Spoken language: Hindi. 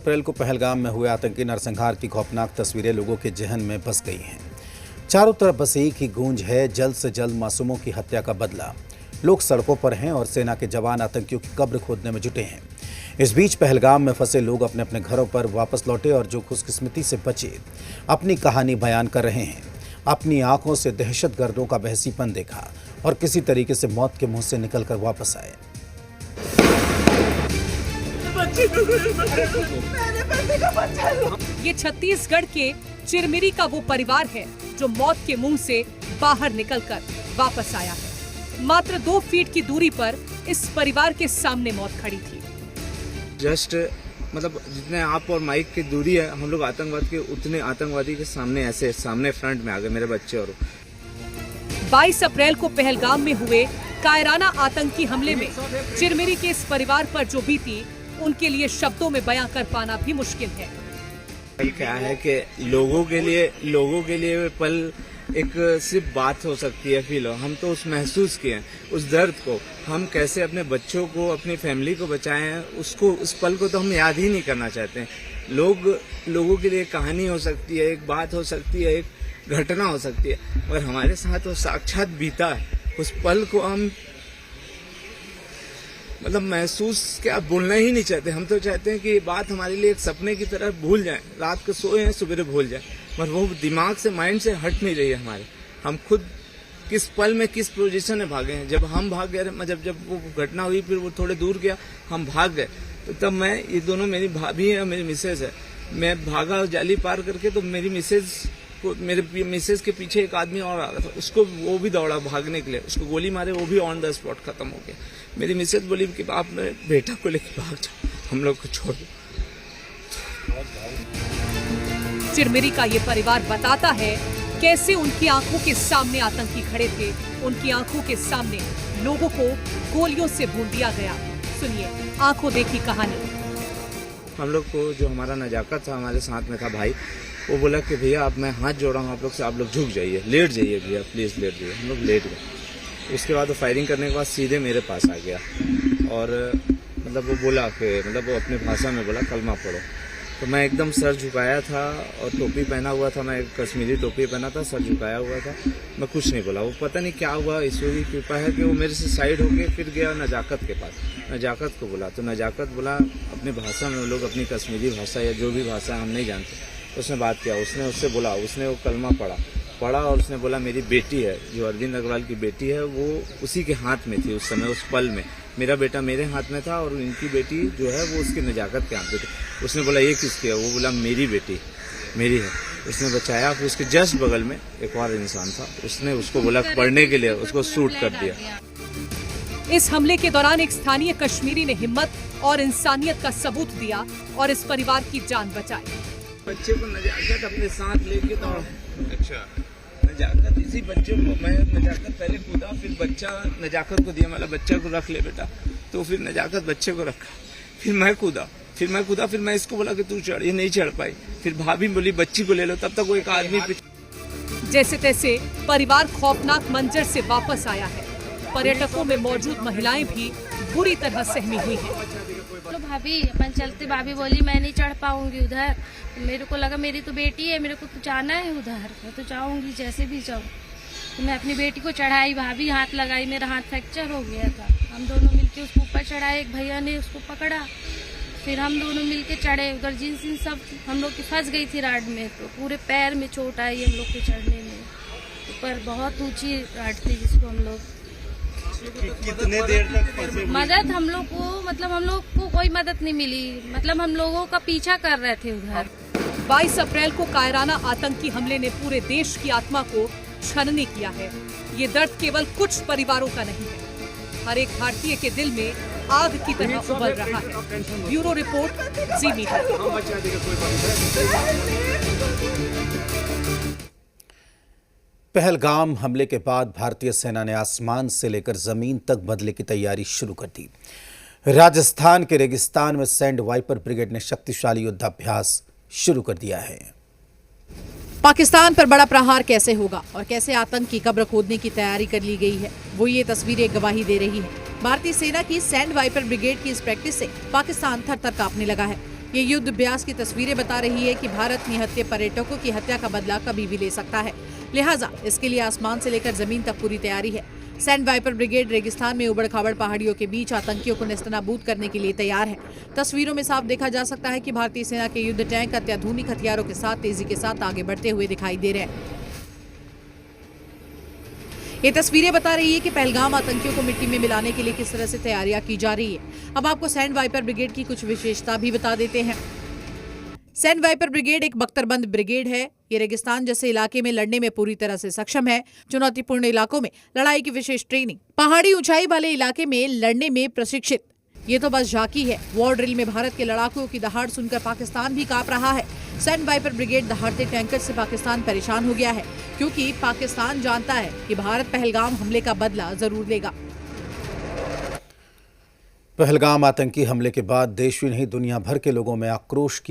अप्रैल को पहलगाम में हुए आतंकी नरसंहार की खौफनाक तस्वीरें लोगों के जहन में बस गई हैं। चारों तरफ बस एक ही गूंज है, जल्द से जल्द मासूमों की हत्या का बदला। लोग सड़कों पर हैं और सेना के जवान आतंकियों की कब्र खोदने में जुटे हैं। इस बीच पहलगाम में फंसे लोग अपने अपने घरों पर वापस लौटे और जो खुशकिस्मती से बचे अपनी कहानी बयान कर रहे हैं। अपनी आंखों से दहशतगर्दों का बहसीपन देखा और किसी तरीके से मौत के मुंह से निकलकर वापस आए। ये छत्तीसगढ़ के चिरमिरी का वो परिवार है जो मौत के मुंह से बाहर निकलकर वापस आया है। मात्र 2 फीट की दूरी पर इस परिवार के सामने मौत खड़ी थी। जस्ट जितने आप और माइक की दूरी है, हम लोग आतंकवाद के उतने आतंकवादी के सामने ऐसे सामने फ्रंट में आ गए मेरे बच्चे। और 22 अप्रैल को पहलगाम में हुए कायराना आतंकी हमले में चिरमिरी के इस परिवार पर जो बीती, उनके लिए शब्दों में बयां कर पाना भी मुश्किल है। क्या है कि लोगों के लिए पल एक सिर्फ बात हो सकती है, फील हो। हम तो उस महसूस किए हैं, उस दर्द को हम कैसे अपने बच्चों को, अपनी फैमिली को बचाए हैं, उसको, उस पल को तो हम याद ही नहीं करना चाहते हैं। लोगों के लिए कहानी हो सकती है, एक बात हो सकती है, एक घटना हो सकती है, मगर हमारे साथ वो साक्षात बीता है। उस पल को हम महसूस क्या बोलना ही नहीं चाहते। हम तो चाहते हैं कि ये बात हमारे लिए एक सपने की तरह भूल जाए। रात को सोए हैं, सुबह भूल जाए, मगर वो दिमाग से, माइंड से हट नहीं रही है हमारे। हम खुद किस पल में, किस पोजीशन में भागे हैं। जब हम भाग गए, जब वो घटना हुई, फिर वो थोड़े दूर गया, हम भाग गए, तो तब ये दोनों, मेरी भाभी है और मेरी मिसेज है, मैं भागा जाली पार करके, तो मेरी मेरे मिसेज के पीछे एक आदमी और आ रहा था, उसको वो भी दौड़ा भागने के लिए, उसको गोली मारे, वो भी ऑन द स्पॉट खत्म हो गया। मेरी मिसेज बोली कि आप मेरे बेटा को लेकर भाग जाओ, हम लोग को छोड़ दो। चिरमिरी का ये परिवार बताता है कैसे उनकी आंखों के सामने आतंकी खड़े थे। उनकी आंखों के सामने लोगों को गोलियों से भून दिया गया। सुनिए आंखों देखी कहानी। हम लोग को जो हमारा नजाकत था, हमारे साथ में था भाई, वो बोला कि भैया अब मैं हाथ जोड़ा हूँ आप लोग से, आप लोग झुक जाइए, लेट जाइए भैया, प्लीज लेट जाइए। हम लोग लेट गए। उसके बाद वो फायरिंग करने के बाद सीधे मेरे पास आ गया और वो बोला कि वो अपनी भाषा में बोला कलमा पढ़ो। तो मैं एकदम सर झुकाया था और टोपी पहना हुआ था, मैं एक कश्मीरी टोपी पहना था, सर झुकाया हुआ था, मैं कुछ नहीं बोला। वो पता नहीं क्या हुआ, ईश्वर की कृपा है कि वो मेरे से साइड होके फिर गया नजाकत के पास। नजाकत को बोला तो नजाकत बोला अपनी भाषा में, वो लोग अपनी कश्मीरी भाषा या जो भी भाषा हम नहीं जानते, उसने बात किया। उसने उससे बोला, उसने वो कलमा पढ़ा और उसने बोला मेरी बेटी है, जो अरविंद अग्रवाल की बेटी है, वो उसी के हाथ में थी उस समय, उस पल में। मेरा बेटा मेरे हाथ में था और इनकी बेटी जो है वो उसकी नजाकत के हाथ में थी। उसने बोला ये किसकी है? वो बोला मेरी बेटी, मेरी है। उसने बचाया। फिर उसके जस्ट बगल में एक और इंसान था, उसने उसको बोला पढ़ने के लिए, उसको शूट कर दिया। इस हमले के दौरान एक स्थानीय कश्मीरी ने हिम्मत और इंसानियत का सबूत दिया और इस परिवार की जान बचाई। बच्चे को नजाकत अपने साथ लेके दौड़ा। अच्छा, नजाकत इसी बच्चे को, मैं नजाकत पहले कूदा, फिर बच्चा नजाकत को दिया, मतलब बच्चा को रख ले बेटा, तो फिर नजाकत बच्चे को रखा, फिर मैं कूदा, फिर मैं इसको बोला कि तू चढ़, ये नहीं चढ़ पाई, फिर भाभी बोली बच्ची को ले लो, तब तक वो एक आदमी। जैसे तैसे परिवार खौफनाक मंजर से वापस आया है। पर्यटकों में मौजूद महिलाएं भी बुरी तरह सहमी हुई हैं। तो भाभी अपन चलते, भाभी बोली मैं नहीं चढ़ पाऊंगी उधर। मेरे को लगा मेरी तो बेटी है, मेरे को तो जाना है उधर, मैं तो जाऊंगी जैसे भी जाऊँ। तो मैं अपनी बेटी को चढ़ाई, भाभी हाथ लगाई, मेरा हाथ फ्रैक्चर हो गया था। हम दोनों मिलके उसको ऊपर चढ़ाए, एक भैया ने उसको पकड़ा, फिर हम दोनों मिलके चढ़े। उधर जींस सब हम लोग की फंस गई थी राड में, तो पूरे पैर में चोट आई हम लोग के चढ़ने में। ऊपर बहुत ऊंची राड थी जिसको हम लोग, कितने देर तक फंसे? मदद हम लोग को कोई मदद नहीं मिली, हम लोगों का पीछा कर रहे थे उधर। 22 अप्रैल को कायराना आतंकी हमले ने पूरे देश की आत्मा को छननी किया है। ये दर्द केवल कुछ परिवारों का नहीं है, हर एक भारतीय के दिल में आग की तरह उबल रहा है। ब्यूरो रिपोर्ट, जी मीडिया। पहलगाम हमले के बाद भारतीय सेना ने आसमान से लेकर जमीन तक बदले की तैयारी शुरू कर दी। राजस्थान के रेगिस्तान में सैंड वाइपर ब्रिगेड ने शक्तिशाली युद्धाभ्यास शुरू कर दिया है। पाकिस्तान पर बड़ा प्रहार कैसे होगा और कैसे आतंक की कब्र खोदने की तैयारी कर ली गई है, वो ये तस्वीरें गवाही दे रही है। भारतीय सेना की सैंड वाइपर ब्रिगेड की इस प्रैक्टिस से पाकिस्तान थर-थर कांपने लगा है। ये युद्ध अभ्यास की तस्वीरें बता रही है कि भारत निहत्थे पर्यटकों की हत्या का बदला कभी भी ले सकता है। लिहाजा इसके लिए आसमान से लेकर जमीन तक पूरी तैयारी है। सैंड वाइपर ब्रिगेड रेगिस्तान में उबड़ खाबड़ पहाड़ियों के बीच आतंकियों को नेस्तनाबूद करने के लिए तैयार है। तस्वीरों में साफ देखा जा सकता है कि भारतीय सेना के युद्ध टैंक अत्याधुनिक हथियारों के साथ तेजी के साथ आगे बढ़ते हुए दिखाई दे रहे हैं। ये तस्वीरें बता रही है कि पहलगाम आतंकियों को मिट्टी में मिलाने के लिए किस तरह से तैयारियां की जा रही है। अब आपको सैंड वाइपर ब्रिगेड की कुछ विशेषता भी बता देते हैं। सैंड वाइपर ब्रिगेड एक बख्तरबंद ब्रिगेड है। ये रेगिस्तान जैसे इलाके में लड़ने में पूरी तरह से सक्षम है। चुनौतीपूर्ण इलाकों में लड़ाई की विशेष ट्रेनिंग, पहाड़ी ऊंचाई वाले इलाके में लड़ने में प्रशिक्षित। ये तो बस झांकी है। वॉर ड्रिल में भारत के लड़ाकुओं की दहाड़ सुनकर पाकिस्तान भी कांप रहा है। सैंड वाइपर ब्रिगेड दहाड़ते टैंकर से पाकिस्तान परेशान हो गया है, क्योंकि पाकिस्तान जानता है कि भारत पहलगाम हमले का बदला जरूर लेगा। पहलगाम आतंकी हमले के बाद देश ही नहीं दुनिया भर के लोगों में आक्रोश की